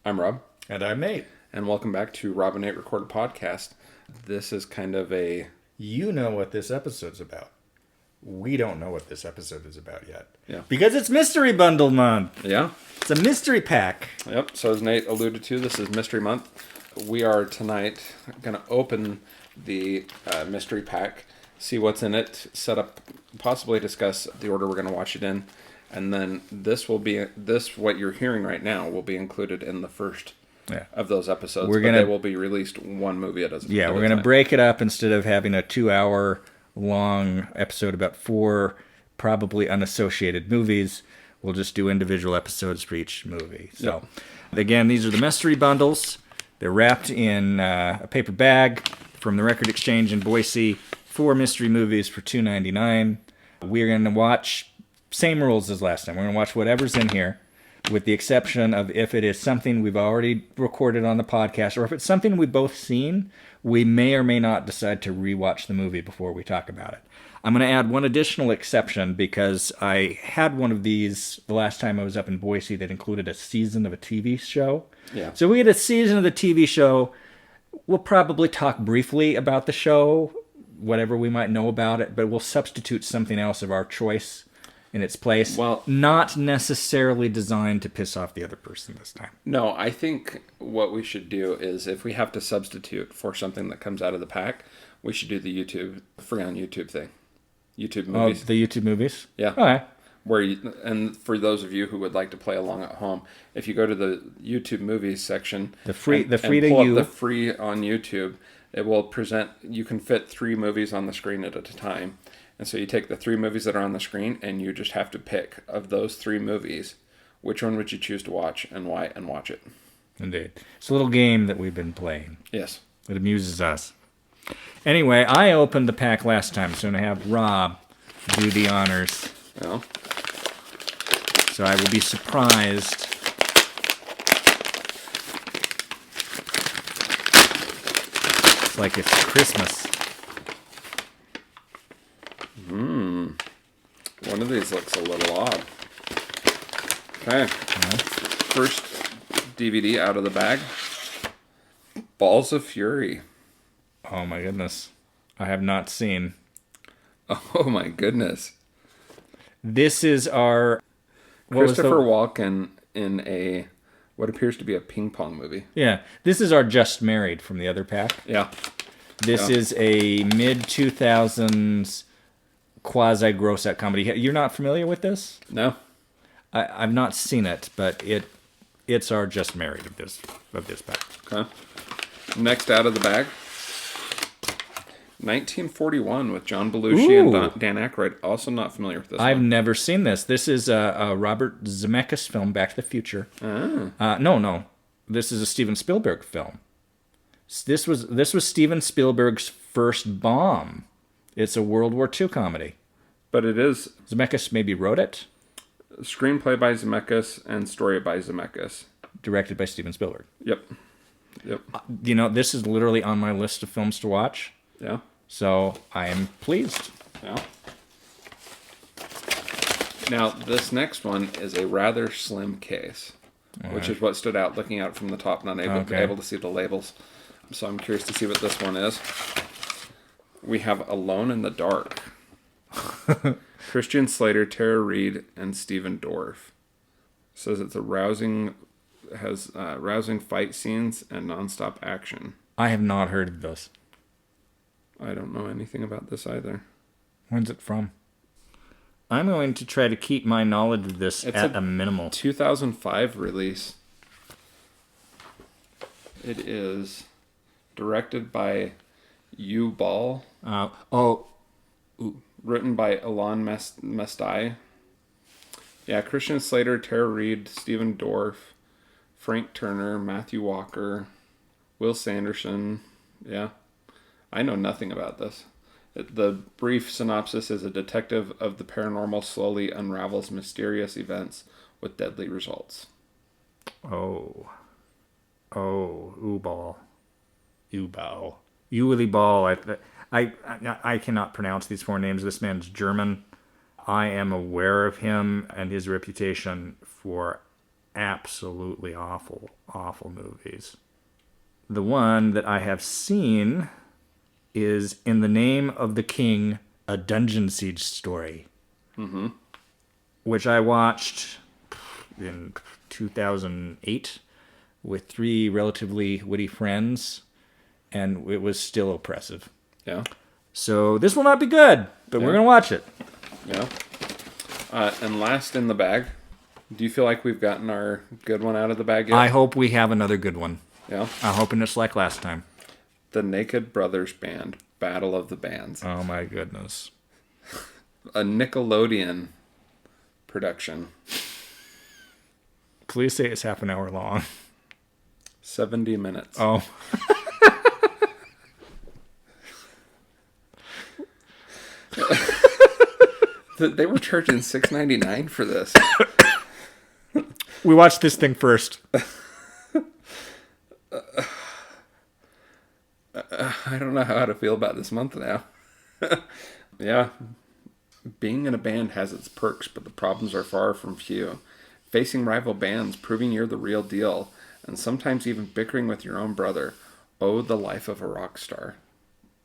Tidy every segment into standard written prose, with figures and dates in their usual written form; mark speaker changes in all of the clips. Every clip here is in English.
Speaker 1: I'm Rob.
Speaker 2: And I'm Nate.
Speaker 1: And welcome back to Rob and Nate Record a Podcast. This is kind of a...
Speaker 2: You know what this episode's about. We don't know what this episode is about yet.
Speaker 1: Yeah.
Speaker 2: Because it's Mystery Bundle Month.
Speaker 1: Yeah.
Speaker 2: It's a mystery pack.
Speaker 1: Yep. So as Nate alluded to, this is Mystery Month. We are tonight going to open the mystery pack, see what's in it, set up, possibly discuss the order we're going to watch it in. And then what you're hearing right now, will be included in the first of those episodes. They will be released one movie at a time.
Speaker 2: Yeah, we're going to break it up instead of having a 2-hour long episode about 4 probably unassociated movies. We'll just do individual episodes for each movie. So, Again, these are the mystery bundles. They're wrapped in a paper bag from the Record Exchange in Boise. 4 mystery movies for $2.99. We're going to watch... Same rules as last time. We're going to watch whatever's in here, with the exception of if it is something we've already recorded on the podcast, or if it's something we've both seen, we may or may not decide to rewatch the movie before we talk about it. I'm going to add one additional exception because I had one of these the last time I was up in Boise that included a season of a TV show.
Speaker 1: Yeah.
Speaker 2: So we had a season of the TV show. We'll probably talk briefly about the show, whatever we might know about it, but we'll substitute something else of our choice in its place. Well, not necessarily designed to piss off the other person this time.
Speaker 1: No, I think what we should do is, if we have to substitute for something that comes out of the pack, we should do the free on YouTube thing. YouTube movies.
Speaker 2: Oh, the YouTube movies?
Speaker 1: Yeah.
Speaker 2: All right.
Speaker 1: And for those of you who would like to play along at home, if you go to the YouTube movies section,
Speaker 2: the free
Speaker 1: on YouTube, it will present. You can fit 3 movies on the screen at a time. And so you take the 3 movies that are on the screen, and you just have to pick, of those 3 movies, which one would you choose to watch and why, and watch it.
Speaker 2: Indeed. It's a little game that we've been playing.
Speaker 1: Yes.
Speaker 2: It amuses us. Anyway, I opened the pack last time, so I'm going to have Rob do the honors.
Speaker 1: Well.
Speaker 2: So I will be surprised. It's like it's Christmas.
Speaker 1: One of these looks a little odd. Okay. First DVD out of the bag. Balls of Fury.
Speaker 2: Oh my goodness. I have not seen.
Speaker 1: Oh my goodness.
Speaker 2: This is our...
Speaker 1: Christopher Walken in what appears to be a ping pong movie.
Speaker 2: Yeah. This is our Just Married from the other pack.
Speaker 1: Yeah.
Speaker 2: This is a mid-2000s quasi-gross-out comedy. You're not familiar with this?
Speaker 1: No.
Speaker 2: I've not seen it, but it's our Just Married of this pack.
Speaker 1: Okay. Next out of the bag, 1941 with John Belushi and Dan Aykroyd. Also not familiar with this
Speaker 2: I've
Speaker 1: one.
Speaker 2: never seen this. This is a Robert Zemeckis film, Back to the Future. No. This is a Steven Spielberg film. This was Steven Spielberg's first bomb. It's a World War II comedy.
Speaker 1: But it is...
Speaker 2: Zemeckis maybe wrote it?
Speaker 1: Screenplay by Zemeckis and story by Zemeckis.
Speaker 2: Directed by Steven Spielberg.
Speaker 1: Yep.
Speaker 2: This is literally on my list of films to watch.
Speaker 1: Yeah.
Speaker 2: So I am pleased.
Speaker 1: Yeah. Now, this next one is a rather slim case, which is what stood out looking out from the top, not able to see the labels. So I'm curious to see what this one is. We have Alone in the Dark. Christian Slater, Tara Reid, and Stephen Dorff. Says it's rousing fight scenes and nonstop action.
Speaker 2: I have not heard of this.
Speaker 1: I don't know anything about this either.
Speaker 2: When's it from? I'm going to try to keep my knowledge of this at a minimal.
Speaker 1: 2005 release. It is directed by Yu Ball. Written by Alon Mestai. Yeah, Christian Slater, Tara Reid, Stephen Dorff, Frank Turner, Matthew Walker, Will Sanderson. Yeah. I know nothing about this. The brief synopsis is: a detective of the paranormal slowly unravels mysterious events with deadly results.
Speaker 2: Ubal. Ueli Ball. I cannot pronounce these 4 names. This man's German. I am aware of him and his reputation for absolutely awful awful movies. The one that I have seen is In the Name of the King, a Dungeon Siege Story.
Speaker 1: Mm-hmm.
Speaker 2: Which I watched in 2008 with 3 relatively witty friends, and it was still oppressive.
Speaker 1: Yeah.
Speaker 2: So this will not be good, but we're going to watch it.
Speaker 1: Yeah. And last in the bag, do you feel like we've gotten our good one out of the bag yet?
Speaker 2: I hope we have another good one.
Speaker 1: Yeah.
Speaker 2: I'm hoping it's like last time.
Speaker 1: The Naked Brothers Band, Battle of the Bands.
Speaker 2: Oh my goodness.
Speaker 1: A Nickelodeon production.
Speaker 2: Please say it's half an hour long.
Speaker 1: 70 minutes.
Speaker 2: Oh.
Speaker 1: They were charging $6.99 for this.
Speaker 2: We watched this thing first.
Speaker 1: I don't know how to feel about this month now. Yeah. Being in a band has its perks, but the problems are far from few. Facing rival bands, proving you're the real deal, and sometimes even bickering with your own brother. Oh, the life of a rock star.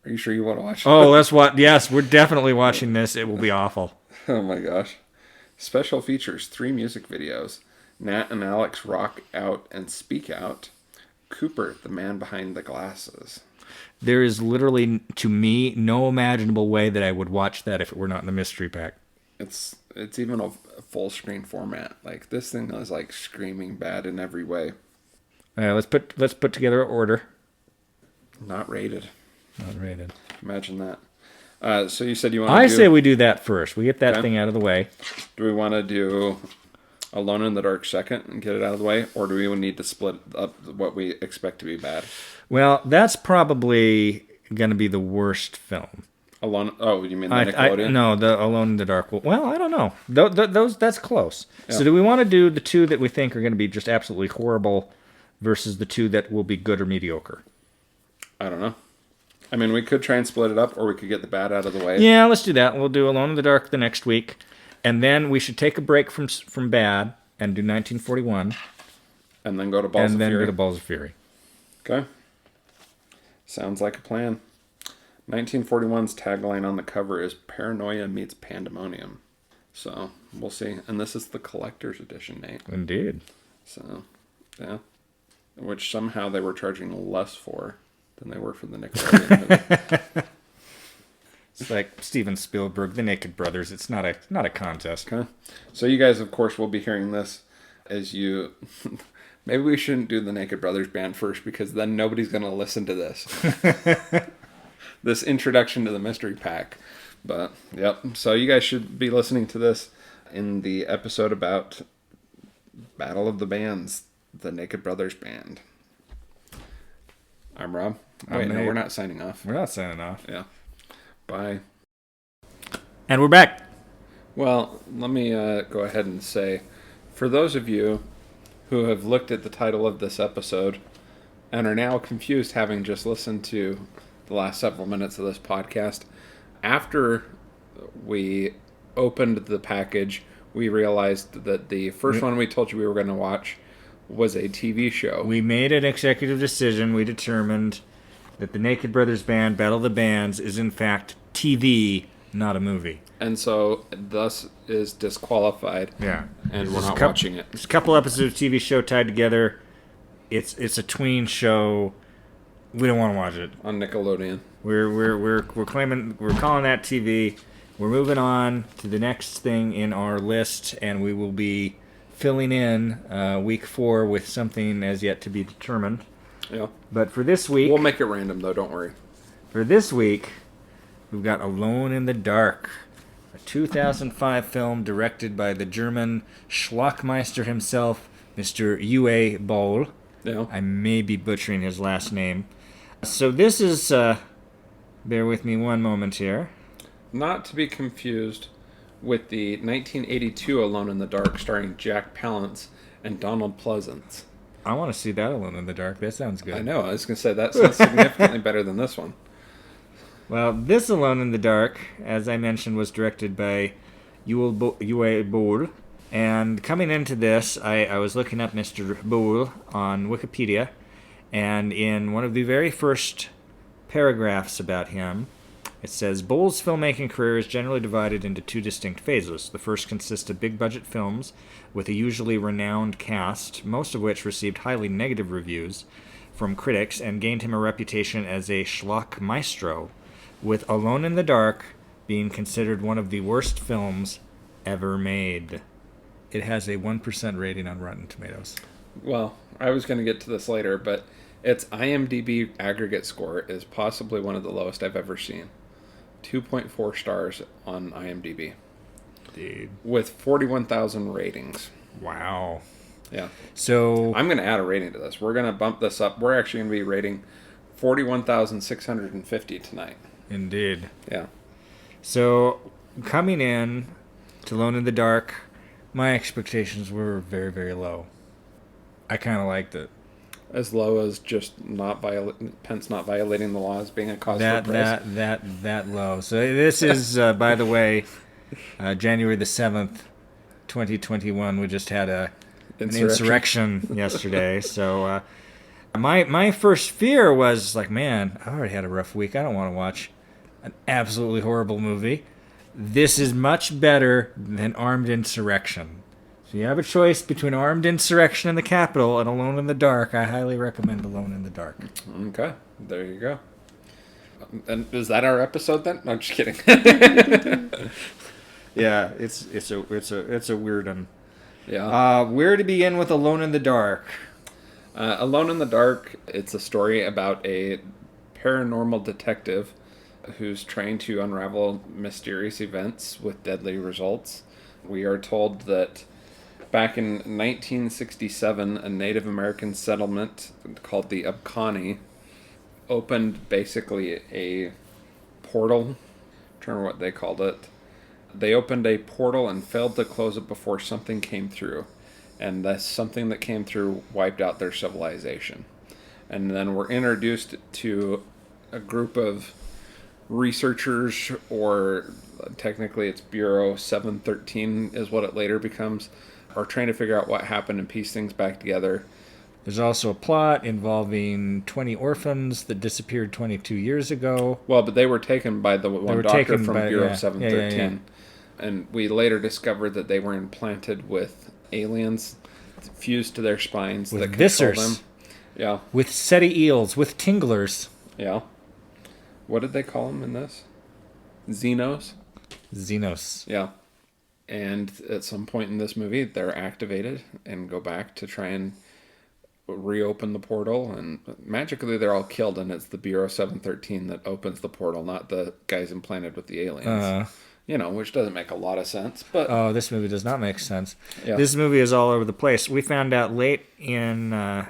Speaker 1: Are you sure you want to watch it?
Speaker 2: Oh, let's watch. Yes, we're definitely watching this. It will be awful.
Speaker 1: Oh my gosh. Special features, 3 music videos. Nat and Alex rock out and speak out. Cooper, the man behind the glasses.
Speaker 2: There is literally, to me, no imaginable way that I would watch that if it were not in the mystery pack.
Speaker 1: It's even a full screen format. Like, this thing is like screaming bad in every way.
Speaker 2: Let's put together an order.
Speaker 1: Not rated.
Speaker 2: Not rated.
Speaker 1: Imagine that. So you said you want
Speaker 2: I say we do that first. We get that thing out of the way.
Speaker 1: Do we want to do Alone in the Dark second and get it out of the way? Or do we need to split up what we expect to be bad?
Speaker 2: Well, that's probably going to be the worst film.
Speaker 1: Alone? Oh, you mean the Nickelodeon?
Speaker 2: No, the Alone in the Dark. Well, I don't know. Those that's close. Yeah. So do we want to do the 2 that we think are going to be just absolutely horrible versus the 2 that will be good or mediocre?
Speaker 1: I don't know. I mean, we could try and split it up, or we could get the bad out of the way.
Speaker 2: Yeah, let's do that. We'll do Alone in the Dark the next week. And then we should take a break from bad and do 1941.
Speaker 1: And then go to Balls of Fury.
Speaker 2: And then go to Balls of Fury.
Speaker 1: Okay. Sounds like a plan. 1941's tagline on the cover is Paranoia meets Pandemonium. So, we'll see. And this is the collector's edition, Nate.
Speaker 2: Indeed.
Speaker 1: So, yeah. Which somehow they were charging less for than they were for the Nickelodeon.
Speaker 2: It's like Steven Spielberg, The Naked Brothers. It's not a contest.
Speaker 1: Okay. So you guys, of course, will be hearing this as you... Maybe we shouldn't do the Naked Brothers band first, because then nobody's going to listen to this. This introduction to the mystery pack. But, yep. So you guys should be listening to this in the episode about Battle of the Bands, the Naked Brothers band. I'm Rob. Wait, no, we're not signing off.
Speaker 2: We're not signing off.
Speaker 1: Yeah. Bye.
Speaker 2: And we're back.
Speaker 1: Well, let me go ahead and say, for those of you who have looked at the title of this episode and are now confused having just listened to the last several minutes of this podcast, after we opened the package, we realized that the first one we told you we were going to watch was a TV show.
Speaker 2: We made an executive decision. We determined that the Naked Brothers Band, Battle of the Bands, is in fact TV, not a movie.
Speaker 1: And so, thus is disqualified.
Speaker 2: Yeah.
Speaker 1: And we're not watching it.
Speaker 2: There's a couple episodes of TV show tied together. It's a tween show. We don't want to watch it.
Speaker 1: On Nickelodeon.
Speaker 2: We're calling that TV. We're moving on to the next thing in our list, and we will be filling in week 4 with something as yet to be determined.
Speaker 1: Yeah.
Speaker 2: But for this week...
Speaker 1: We'll make it random, though, don't worry.
Speaker 2: For this week, we've got Alone in the Dark, a 2005 film directed by the German Schlockmeister himself, Mr. Uwe Boll.
Speaker 1: Yeah.
Speaker 2: I may be butchering his last name. So this is... bear with me one moment here.
Speaker 1: Not to be confused with the 1982 Alone in the Dark starring Jack Palance and Donald Pleasance.
Speaker 2: I want to see that Alone in the Dark. That sounds good.
Speaker 1: I know. I was going to say, that sounds significantly better than this one.
Speaker 2: Well, this Alone in the Dark, as I mentioned, was directed by Uwe Boll And coming into this, I was looking up Mr. Boole on Wikipedia, and in one of the very first paragraphs about him, it says, Bowles' filmmaking career is generally divided into two distinct phases. The first consists of big-budget films with a usually renowned cast, most of which received highly negative reviews from critics and gained him a reputation as a schlock maestro, with Alone in the Dark being considered one of the worst films ever made. It has a 1% rating on Rotten Tomatoes.
Speaker 1: Well, I was going to get to this later, but its IMDb aggregate score is possibly one of the lowest I've ever seen. 2.4 stars on IMDb.
Speaker 2: Dude.
Speaker 1: With 41,000 ratings.
Speaker 2: Wow.
Speaker 1: Yeah.
Speaker 2: So
Speaker 1: I'm going to add a rating to this. We're going to bump this up. We're actually going to be rating 41,650 tonight.
Speaker 2: Indeed.
Speaker 1: Yeah.
Speaker 2: So coming in to Alone in the Dark, my expectations were very, very low. I kind of liked it.
Speaker 1: As low as just Pence not violating the laws being a cause for praise.
Speaker 2: That low. So this is, by the way, January the 7th, 2021. We just had an insurrection yesterday. So my first fear was like, man, I already had a rough week. I don't want to watch an absolutely horrible movie. This is much better than Armed Insurrection. So you have a choice between Armed Insurrection in the Capitol and Alone in the Dark. I highly recommend Alone in the Dark.
Speaker 1: Okay, there you go. And is that our episode then? No, I'm just kidding.
Speaker 2: Yeah, it's a weird one.
Speaker 1: Yeah.
Speaker 2: Where to begin with Alone in the Dark?
Speaker 1: Alone in the Dark. It's a story about a paranormal detective who's trying to unravel mysterious events with deadly results. We are told that back in 1967, a Native American settlement called the Abkhani opened basically a portal. I'm trying to remember what they called it. They opened a portal and failed to close it before something came through. And that something that came through wiped out their civilization. And then we're introduced to a group of researchers, or technically it's Bureau 713 is what it later becomes, are trying to figure out what happened and piece things back together.
Speaker 2: There's also a plot involving 20 orphans that disappeared 22 years ago.
Speaker 1: Well, but they were taken by the one doctor from Bureau 713.
Speaker 2: Yeah.
Speaker 1: And we later discovered that they were implanted with aliens fused to their spines
Speaker 2: with
Speaker 1: that control
Speaker 2: viscers.
Speaker 1: them. Yeah.
Speaker 2: With SETI eels, with tinglers.
Speaker 1: Yeah. What did they call them in this? Xenos?
Speaker 2: Xenos.
Speaker 1: Yeah. And at some point in this movie, they're activated and go back to try and reopen the portal. And magically, they're all killed, and it's the Bureau 713 that opens the portal, not the guys implanted with the aliens. Which doesn't make a lot of sense. But
Speaker 2: this movie does not make sense.
Speaker 1: Yeah.
Speaker 2: This movie is all over the place. We found out late into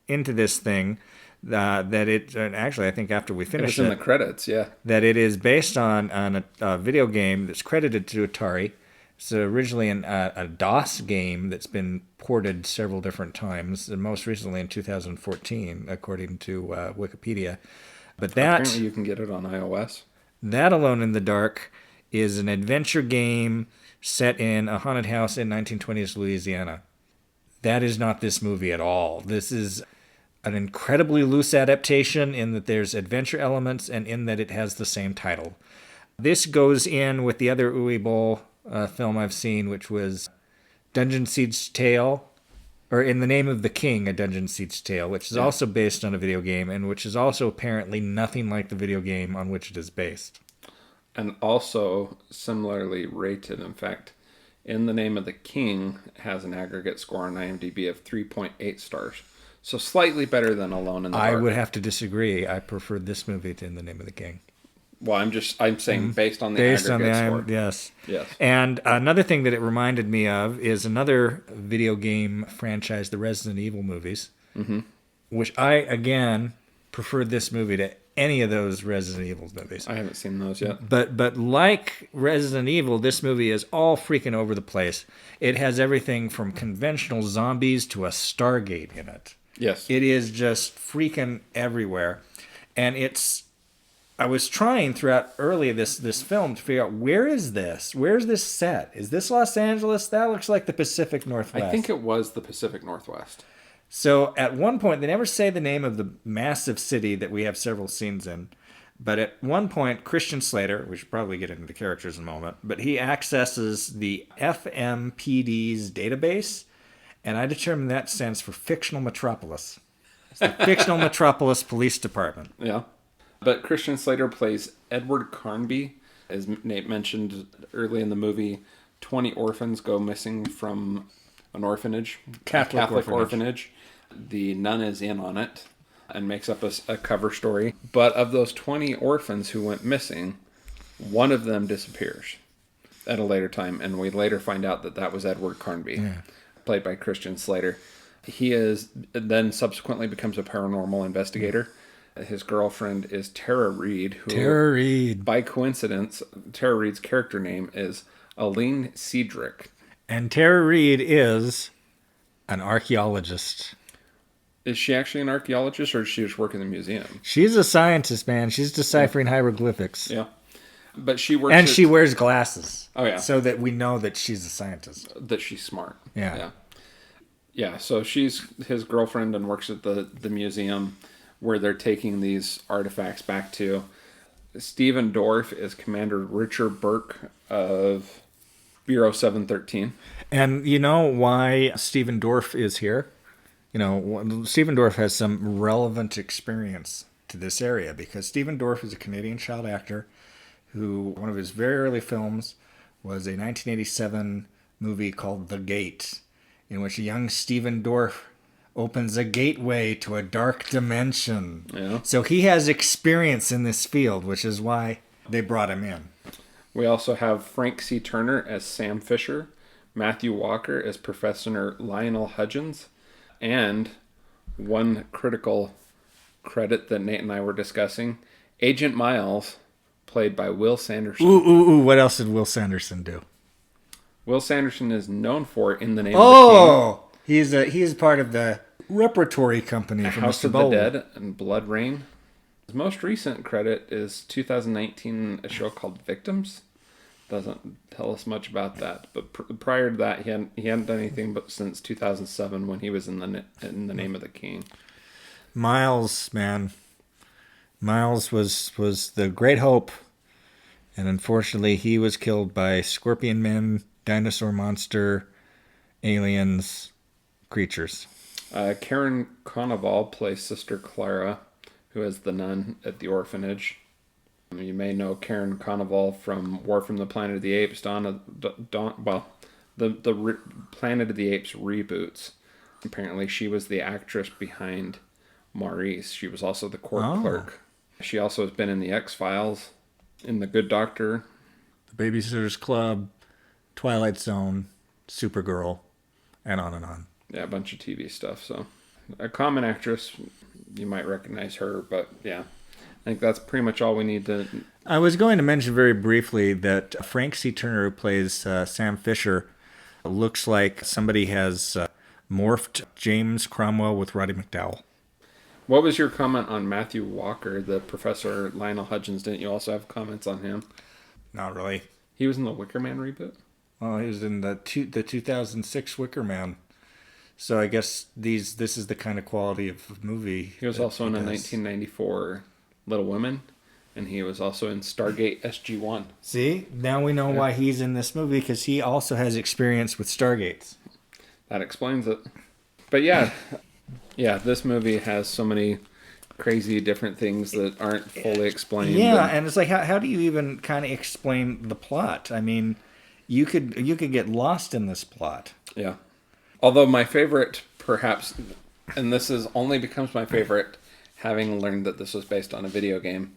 Speaker 2: this thing that it, actually I think after we finished
Speaker 1: it was in the credits, yeah,
Speaker 2: that it is based on a video game that's credited to Atari. It's originally a DOS game that's been ported several different times, and most recently in 2014, according to Wikipedia. But
Speaker 1: apparently you can get it on iOS.
Speaker 2: That Alone in the Dark is an adventure game set in a haunted house in 1920s Louisiana. That is not this movie at all. This is an incredibly loose adaptation in that there's adventure elements and in that it has the same title. This goes in with the other Uwe Boll film I've seen, which was Dungeon Siege Tale, or In the Name of the King, A Dungeon Siege Tale, which is also based on a video game and which is also apparently nothing like the video game on which it is based.
Speaker 1: And also similarly rated. In fact, In the Name of the King has an aggregate score on IMDb of 3.8 stars. So slightly better than Alone in the Dark.
Speaker 2: I would have to disagree. I prefer this movie to In the Name of the King.
Speaker 1: Well, I'm saying based on the aggregate score.
Speaker 2: Yes.
Speaker 1: Yes.
Speaker 2: And another thing that it reminded me of is another video game franchise, the Resident Evil movies, which I, again, preferred this movie to any of those Resident Evil movies.
Speaker 1: I haven't seen those yet.
Speaker 2: But like Resident Evil, this movie is all freaking over the place. It has everything from conventional zombies to a Stargate in it.
Speaker 1: Yes.
Speaker 2: It is just freaking everywhere. And it's I was trying throughout early this film to figure out where's this set? Is this Los Angeles? That looks like the Pacific Northwest.
Speaker 1: I think it was the Pacific Northwest.
Speaker 2: So at one point, they never say the name of the massive city that we have several scenes in. But at one point, Christian Slater, we should probably get into the characters in a moment, but he accesses the FMPD's database, and I determined that stands for Fictional Metropolis. It's the Fictional Metropolis Police Department.
Speaker 1: Yeah. But Christian Slater plays Edward Carnby. As Nate mentioned early in the movie, 20 orphans go missing from an orphanage.
Speaker 2: Catholic
Speaker 1: orphanage. The nun is in on it and makes up a cover story. But of those 20 orphans who went missing, one of them disappears at a later time. And we later find out that was Edward Carnby, played by Christian Slater. He then subsequently becomes a paranormal investigator. His girlfriend is Tara Reid.
Speaker 2: Tara Reid.
Speaker 1: By coincidence, Tara Reid's character name is Aline Cedric.
Speaker 2: And Tara Reid is an archaeologist.
Speaker 1: Is she actually an archaeologist, or does she just work in the museum?
Speaker 2: She's a scientist, man. She's deciphering hieroglyphics.
Speaker 1: Yeah. But she works...
Speaker 2: And she wears glasses.
Speaker 1: Oh, yeah.
Speaker 2: So that we know that she's a scientist.
Speaker 1: That she's smart.
Speaker 2: Yeah.
Speaker 1: Yeah, so she's his girlfriend and works at the museum where they're taking these artifacts back to. Stephen Dorff is Commander Richard Burke of Bureau 713.
Speaker 2: And you know why Stephen Dorff is here? You know, Stephen Dorff has some relevant experience to this area because Stephen Dorff is a Canadian child actor who, one of his very early films was a 1987 movie called The Gate, in which a young Stephen Dorff opens a gateway to a dark dimension.
Speaker 1: Yeah.
Speaker 2: So he has experience in this field, which is why they brought him in.
Speaker 1: We also have Frank C. Turner as Sam Fisher, Matthew Walker as Professor Lionel Hudgens, and one critical credit that Nate and I were discussing, Agent Miles, played by Will Sanderson.
Speaker 2: Ooh, what else did Will Sanderson do?
Speaker 1: Will Sanderson is known for In the Name of the
Speaker 2: King. He is part of the repertory company from
Speaker 1: House
Speaker 2: Mr.
Speaker 1: of
Speaker 2: Bowl.
Speaker 1: the Dead and Blood Rain. His most recent credit is 2019, a show called Victims. Doesn't tell us much about that, but prior to that, he hadn't done anything but since 2007 when he was in the Name of the King.
Speaker 2: Miles, man, Miles was the great hope, and unfortunately, he was killed by scorpion men, dinosaur monster, aliens, creatures.
Speaker 1: Karen Conoval plays Sister Clara, who is the nun at the orphanage. You may know Karen Conoval from War from the Planet of the Apes, the Planet of the Apes reboots. Apparently, she was the actress behind Maurice. She was also the court clerk. She also has been in the X-Files, in The Good Doctor,
Speaker 2: The Babysitter's Club, Twilight Zone, Supergirl, and on and on.
Speaker 1: Yeah, a bunch of TV stuff. So, a common actress, you might recognize her, but yeah. I think that's pretty much all we need to...
Speaker 2: I was going to mention very briefly that Frank C. Turner, who plays Sam Fisher, looks like somebody has morphed James Cromwell with Roddy McDowall.
Speaker 1: What was your comment on Matthew Walker, the Professor Lionel Hudgens? Didn't you also have comments on him?
Speaker 2: Not really.
Speaker 1: He was in the Wicker Man reboot?
Speaker 2: Well, he was in the 2006 Wicker Man. So I guess this is the kind of quality of movie.
Speaker 1: He was also in a 1994 Little Women, and he was also in Stargate SG-1.
Speaker 2: See? Now we know why he's in this movie, because he also has experience with Stargates.
Speaker 1: That explains it. But yeah, this movie has so many crazy different things that aren't fully explained.
Speaker 2: Yeah, and it's like, how do you even kind of explain the plot? I mean, you could get lost in this plot.
Speaker 1: Yeah. Although my favorite, perhaps, and this only becomes my favorite, having learned that this was based on a video game,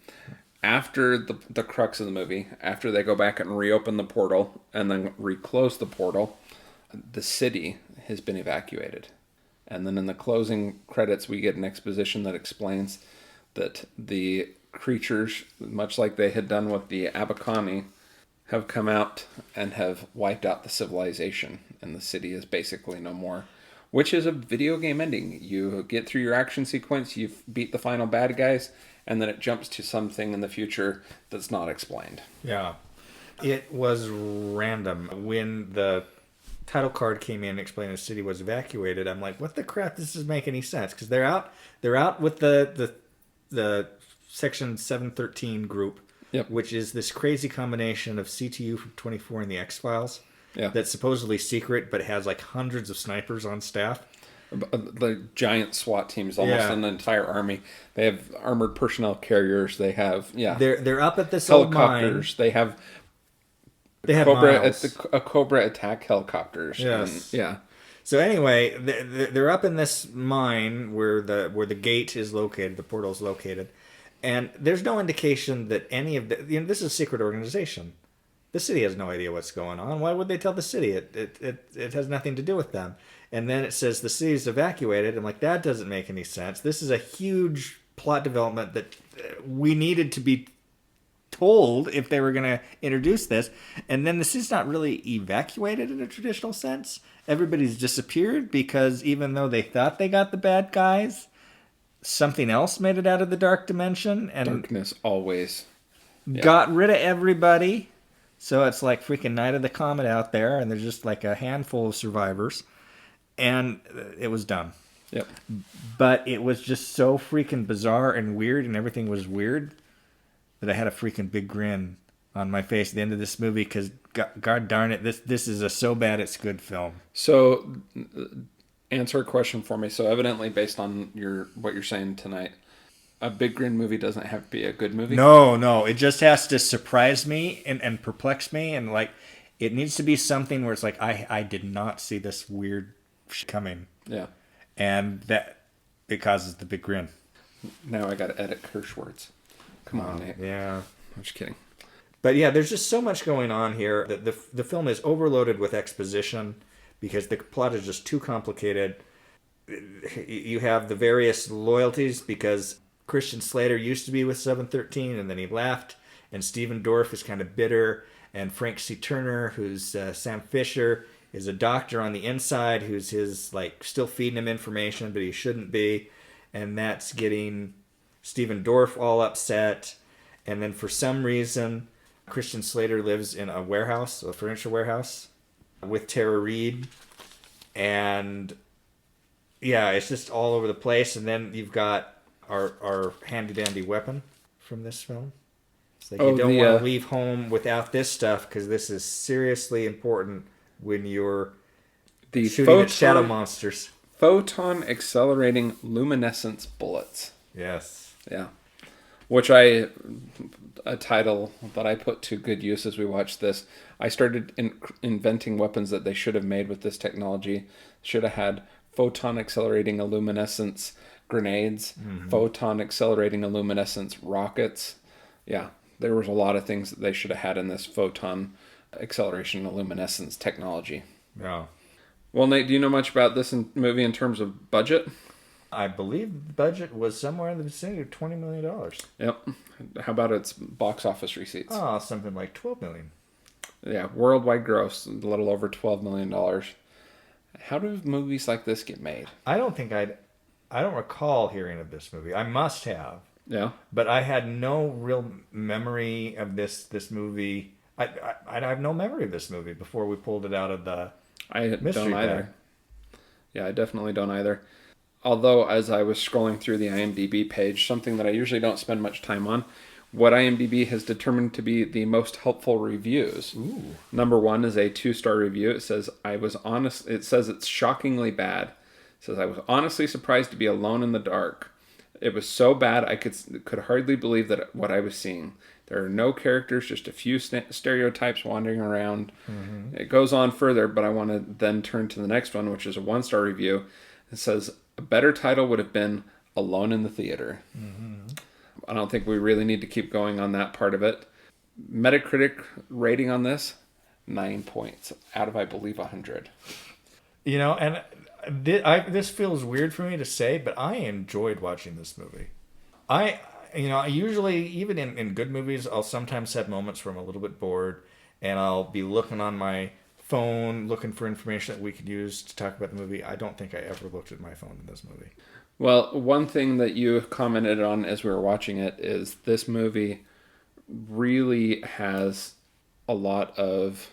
Speaker 1: after the crux of the movie, after they go back and reopen the portal and then reclose the portal, the city has been evacuated. And then in the closing credits, we get an exposition that explains that the creatures, much like they had done with the Abacani, have come out and have wiped out the civilization, and the city is basically no more. which is a video game ending. You get through your action sequence, you beat the final bad guys, and then it jumps to something in the future that's not explained.
Speaker 2: Yeah. It was random. When the title card came in explaining the city was evacuated, I'm like, what the crap? This doesn't make any sense. Because they're out with the Section 713 group,
Speaker 1: yep.
Speaker 2: which is this crazy combination of CTU from 24 and the X-Files.
Speaker 1: Yeah.
Speaker 2: That's supposedly secret, but it has like hundreds of snipers on staff.
Speaker 1: The giant SWAT teams, almost an entire army. They have armored personnel carriers. They have
Speaker 2: They're up at this
Speaker 1: helicopters.
Speaker 2: Old mine.
Speaker 1: They have a Cobra attack helicopters.
Speaker 2: Yes.
Speaker 1: And,
Speaker 2: So anyway, they're up in this mine where the gate is located, the portal is located, and there's no indication that any of this is a secret organization. The city has no idea what's going on. Why would they tell the city? It has nothing to do with them. And then it says the city's evacuated. I'm like, that doesn't make any sense. This is a huge plot development that we needed to be told if they were going to introduce this. And then the city's not really evacuated in a traditional sense. Everybody's disappeared because even though they thought they got the bad guys, something else made it out of the dark dimension. And
Speaker 1: darkness always.
Speaker 2: Got rid of everybody. So it's like freaking Night of the Comet out there, and there's just like a handful of survivors. And it was dumb.
Speaker 1: Yep. But
Speaker 2: it was just so freaking bizarre and weird, and everything was weird, that I had a freaking big grin on my face at the end of this movie, because God darn it, this is a so bad it's good film.
Speaker 1: So, answer a question for me. So evidently, based on what you're saying tonight, a big grin movie doesn't have to be a good movie?
Speaker 2: No. It just has to surprise me and perplex me, and like it needs to be something where it's like, I did not see this weird shit coming.
Speaker 1: Yeah.
Speaker 2: And that it causes the big grin.
Speaker 1: Now I got to edit curse words. Come on, Nate.
Speaker 2: Yeah.
Speaker 1: I'm just kidding.
Speaker 2: But yeah, there's just so much going on here. The film is overloaded with exposition because the plot is just too complicated. You have the various loyalties because Christian Slater used to be with 713 and then he left. And Stephen Dorff is kind of bitter. And Frank C. Turner, who's Sam Fisher, is a doctor on the inside who's still feeding him information, but he shouldn't be. And that's getting Stephen Dorff all upset. And then for some reason, Christian Slater lives in a furniture warehouse, with Tara Reid. And yeah, it's just all over the place. And then you've got our handy-dandy weapon from this film. It's like you don't want to leave home without this stuff, because this is seriously important when you're shooting at shadow monsters.
Speaker 1: Photon accelerating luminescence bullets.
Speaker 2: Yes.
Speaker 1: Yeah. Which a title that I put to good use as we watched this. I started inventing weapons that they should have made with this technology. Should have had photon accelerating luminescence grenades, photon accelerating luminescence rockets. Yeah, there was a lot of things that they should have had in this photon acceleration luminescence technology.
Speaker 2: Yeah.
Speaker 1: Well, Nate, do you know much about this movie in terms of budget?
Speaker 2: I believe the budget was somewhere in the vicinity of $20 million.
Speaker 1: Yep. How about its box office receipts?
Speaker 2: Oh, something like $12 million.
Speaker 1: Yeah, worldwide gross, a little over $12 million. How do movies like this get made?
Speaker 2: I don't recall hearing of this movie. I must have.
Speaker 1: Yeah.
Speaker 2: But I had no real memory of this movie. I have no memory of this movie before we pulled it out of the mystery
Speaker 1: don't either.
Speaker 2: bag.
Speaker 1: Yeah, I definitely don't either. Although, as I was scrolling through the IMDb page, something that I usually don't spend much time on, what IMDb has determined to be the most helpful reviews.
Speaker 2: Ooh.
Speaker 1: Number 1 is a 2-star review. It says, it says it's shockingly bad. It says, I was honestly surprised to be alone in the dark. It was so bad I could hardly believe that what I was seeing. There are no characters, just a few stereotypes wandering around. Mm-hmm. It goes on further, but I want to then turn to the next one, which is a 1-star review. It says, a better title would have been Alone in the Theater. Mm-hmm. I don't think we really need to keep going on that part of it. Metacritic rating on this, 9 points out of, I believe, 100.
Speaker 2: You know, and this feels weird for me to say, but I enjoyed watching this movie. I usually, even in good movies, I'll sometimes have moments where I'm a little bit bored, and I'll be looking on my phone looking for information that we could use to talk about the movie. I don't think I ever looked at my phone in this movie.
Speaker 1: Well, one thing that you commented on as we were watching it is this movie really has a lot of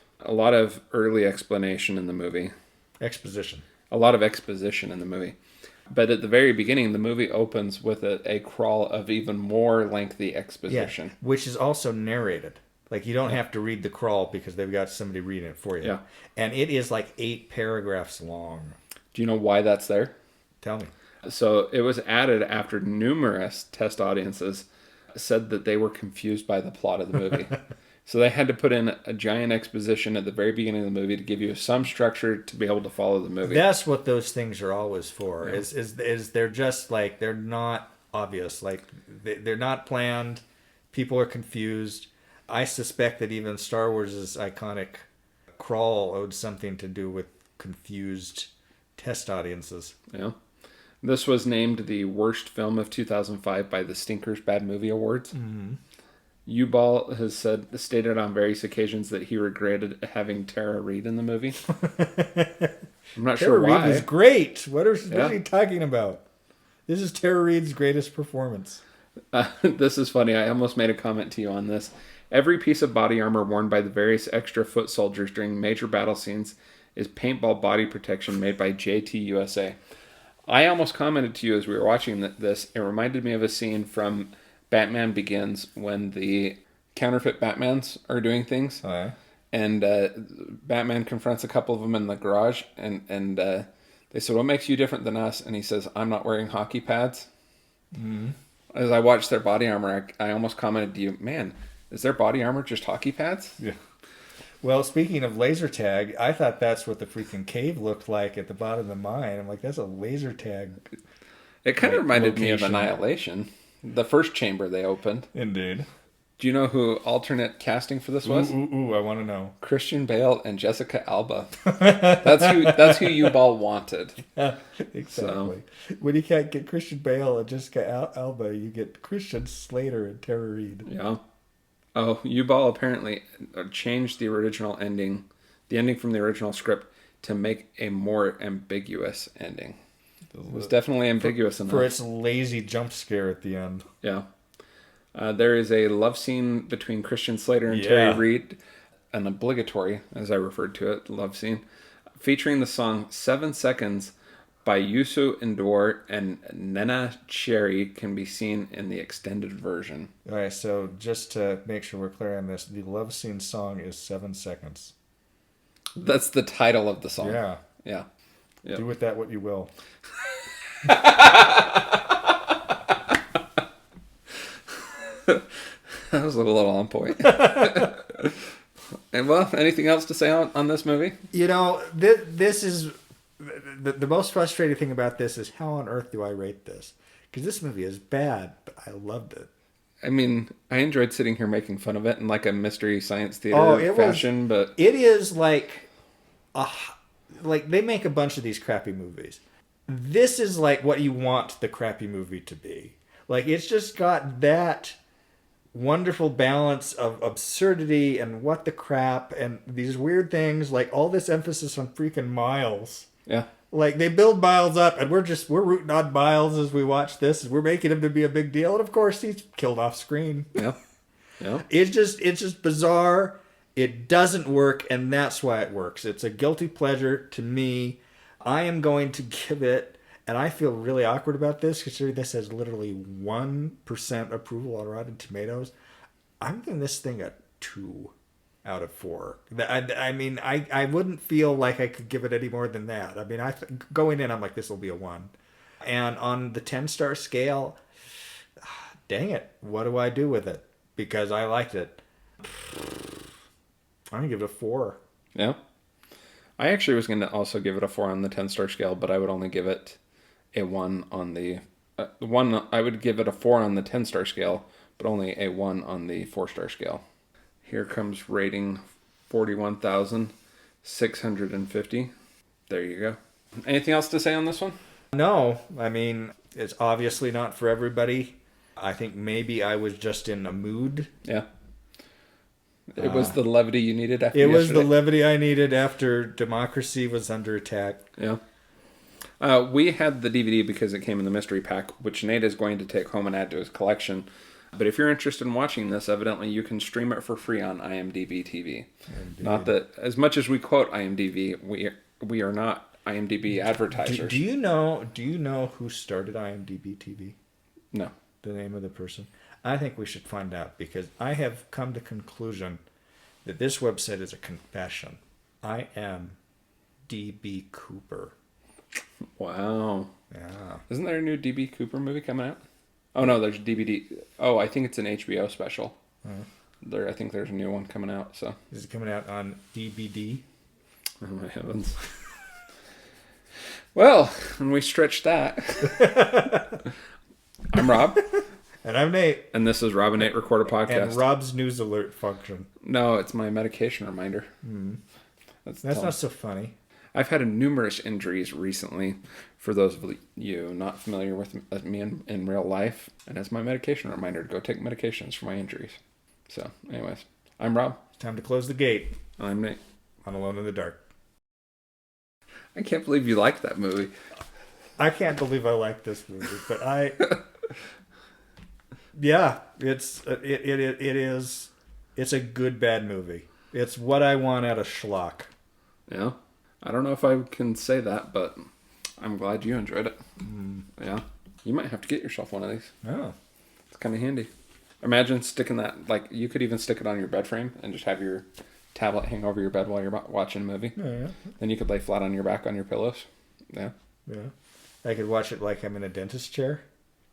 Speaker 1: early explanation in the movie.
Speaker 2: Exposition.
Speaker 1: A lot of exposition in the movie. But at the very beginning, the movie opens with a crawl of even more lengthy exposition.
Speaker 2: Yeah, which is also narrated. Like, you don't have to read the crawl because they've got somebody reading it for you.
Speaker 1: Yeah.
Speaker 2: And it is like 8 paragraphs long.
Speaker 1: Do you know why that's there?
Speaker 2: Tell me.
Speaker 1: So it was added after numerous test audiences said that they were confused by the plot of the movie. So they had to put in a giant exposition at the very beginning of the movie to give you some structure to be able to follow the movie.
Speaker 2: That's what those things are always for.
Speaker 1: Yeah.
Speaker 2: Is they're just like, they're not obvious. Like, they're not planned. People are confused. I suspect that even Star Wars' iconic crawl owed something to do with confused test audiences.
Speaker 1: Yeah. This was named the worst film of 2005 by the Stinkers Bad Movie Awards.
Speaker 2: Mm-hmm.
Speaker 1: U-Ball has stated on various occasions that he regretted having Tara Reid in the movie. I'm not sure why.
Speaker 2: Tara Reid was great. What are you talking about? This is Tara Reid's greatest performance.
Speaker 1: This is funny. I almost made a comment to you on this. Every piece of body armor worn by the various extra foot soldiers during major battle scenes is paintball body protection made by JT USA. I almost commented to you as we were watching this. It reminded me of a scene from Batman Begins when the counterfeit Batmans are doing things.
Speaker 2: Oh, yeah?
Speaker 1: And Batman confronts a couple of them in the garage. And they said, "What makes you different than us?" And he says, "I'm not wearing hockey pads." Mm-hmm. As I watched their body armor, I almost commented to you, "Man, is their body armor just hockey pads?"
Speaker 2: Yeah. Well, speaking of laser tag, I thought that's what the freaking cave looked like at the bottom of the mine. I'm like, that's a laser tag.
Speaker 1: It kind of reminded me of Annihilation, the first chamber they opened.
Speaker 2: Indeed.
Speaker 1: Do you know who alternate casting for this was?
Speaker 2: Ooh, I want to know.
Speaker 1: Christian Bale and Jessica Alba. That's who U-Ball wanted.
Speaker 2: Exactly.
Speaker 1: So.
Speaker 2: When you can't get Christian Bale and Jessica Alba, you get Christian Slater and Tara Reid.
Speaker 1: Yeah. Oh, U-Ball apparently changed the original ending, the ending from the original script, to make a more ambiguous ending. It was definitely ambiguous enough.
Speaker 2: For its lazy jump scare at the end.
Speaker 1: Yeah. There is a love scene between Christian Slater and Tara Reid, an obligatory, as I referred to it, love scene, featuring the song 7 Seconds by Youssou N'Dour and Nena Cherry can be seen in the extended version.
Speaker 2: All right, so just to make sure we're clear on this, the love scene song is 7 Seconds.
Speaker 1: That's the title of the song.
Speaker 2: Yeah.
Speaker 1: Yeah. Yep.
Speaker 2: Do with that what you will.
Speaker 1: That was a little on point. And well, anything else to say on this movie?
Speaker 2: You know, this is the most frustrating thing about this is how on earth do I rate this? Because this movie is bad, but I loved it.
Speaker 1: I mean, I enjoyed sitting here making fun of it in like a mystery science theater fashion, but
Speaker 2: it is like they make a bunch of these crappy movies. This is like what you want the crappy movie to be. Like, it's just got that wonderful balance of absurdity and what the crap and these weird things, like all this emphasis on freaking Miles.
Speaker 1: Yeah.
Speaker 2: Like, they build Miles up and we're rooting on Miles as we watch this. We're making him to be a big deal. And of course he's killed off screen.
Speaker 1: Yeah. Yeah.
Speaker 2: It's just bizarre. It doesn't work, and that's why it works. It's a guilty pleasure to me. I am going to give it, and I feel really awkward about this, considering this has literally 1% approval on Rotten Tomatoes. I'm giving this thing a 2 out of 4. I mean, I wouldn't feel like I could give it any more than that. I mean, going in, I'm like, this will be a 1. And on the 10-star scale, dang it, what do I do with it? Because I liked it. I'm going to give it a 4.
Speaker 1: Yeah. I actually was going to also give it a 4 on the 10-star scale, but I would only give it a 1 on the... I would give it a 4 on the 10-star scale, but only a 1 on the 4-star scale. Here comes rating 41,650. There you go. Anything else to say on this one?
Speaker 2: No. I mean, it's obviously not for everybody. I think maybe I was just in a mood.
Speaker 1: Yeah. It was the levity you needed after
Speaker 2: It was
Speaker 1: yesterday.
Speaker 2: the levity I needed after democracy was under attack.
Speaker 1: Yeah. We had the DVD because it came in the mystery pack, which Nate is going to take home and add to his collection. But if you're interested in watching this, evidently you can stream it for free on IMDb TV. Indeed. Not that, as much as we quote IMDb, we are not IMDb advertisers.
Speaker 2: Do you know who started IMDb TV?
Speaker 1: No.
Speaker 2: The name of the person? I think we should find out, because I have come to conclusion that this website is a confession. I am DB Cooper.
Speaker 1: Wow.
Speaker 2: Yeah.
Speaker 1: Isn't there a new DB Cooper movie coming out? Oh, no, there's DVD. Oh, I think it's an HBO special. I think there's a new one coming out. So
Speaker 2: is it coming out on DVD?
Speaker 1: Oh, my heavens. Well, and we stretched that. I'm Rob.
Speaker 2: And I'm Nate.
Speaker 1: And this is Rob and Nate Record a Podcast.
Speaker 2: And Rob's news alert function.
Speaker 1: No, it's my medication reminder.
Speaker 2: That's not so funny.
Speaker 1: I've had numerous injuries recently. For those of you not familiar with me in real life, and as my medication reminder to go take medications for my injuries. So, anyways, I'm Rob.
Speaker 2: It's time to close the gate.
Speaker 1: I'm Nate.
Speaker 2: I'm Alone in the Dark.
Speaker 1: I can't believe you liked that movie.
Speaker 2: I can't believe I like this movie, but yeah, it's a good bad movie. It's what I want out of schlock.
Speaker 1: Yeah. I don't know if I can say that, but I'm glad you enjoyed it. Yeah. You might have to get yourself one of these.
Speaker 2: Oh.
Speaker 1: It's kind of handy. Imagine sticking that, like, you could even stick it on your bed frame and just have your tablet hang over your bed while you're watching a movie.
Speaker 2: Yeah.
Speaker 1: Then you could lay flat on your back on your pillows. Yeah.
Speaker 2: Yeah. I could watch it like I'm in a dentist chair.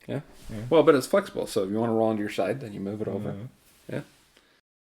Speaker 1: Yeah. Well, but it's flexible, so if you want to roll onto your side, then you move it over. Yeah.